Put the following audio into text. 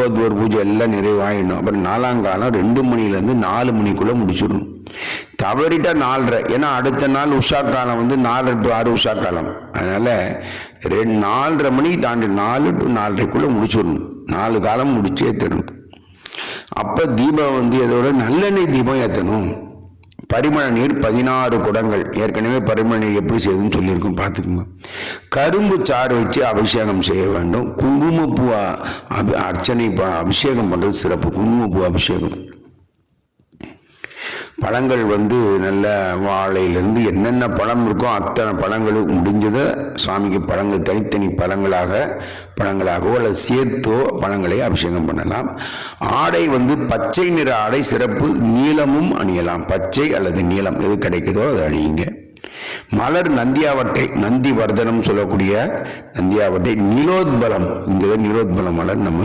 மகோத்வர் பூஜை எல்லாம் நிறைவாயிடணும். அப்புறம் 4ஆம் காலம் 2 மணிலேருந்து 4 மணிக்குள்ளே முடிச்சிடணும். தவறிட்டா 4:30, ஏன்னா அடுத்த நாள் உஷா காலம் 4 to 6 உஷா காலம். அதனால் 4:30 மணிக்கு தாண்டி 4 to 4:30க்குள்ளே முடிச்சிடணும். 4 காலம் முடிச்சு ஏற்றணும். அப்போ தீபம் இதோட நல்லெண்ணெய் தீபம் ஏற்றணும். பரிமள நீர் 16 குடங்கள், ஏற்கனவே பரிமள நீர் எப்படி செய்யுதுன்னு சொல்லியிருக்கோம், பார்த்துக்கோங்க. கரும்பு சாறு வச்சு அபிஷேகம் செய்ய வேண்டும். குங்குமப்பூ அர்ச்சனை அபிஷேகம் பண்ணுறது சிறப்பு. குங்குமப்பூ அபிஷேகம். பழங்கள் நல்ல வாழையிலிருந்து என்னென்ன பழம் இருக்கோ அத்தனை பழங்களும் முடிஞ்சதை சுவாமிக்கு பழங்கள் தனித்தனி பழங்களாகவோ அல்லது சேர்த்தோ பழங்களை அபிஷேகம் பண்ணலாம். ஆடை பச்சை நிற ஆடை சிறப்பு. நீலமும் அணியலாம். பச்சை அல்லது நீலம் எது கிடைக்குதோ அதை அணியுங்க. மலர் நந்தியாவட்டை, நந்தி வர்தனம் சொல்லக்கூடிய நந்தியாவட்டை. நிலோத்பலம், இங்கே நிலோத்பலம் மலர் நம்ம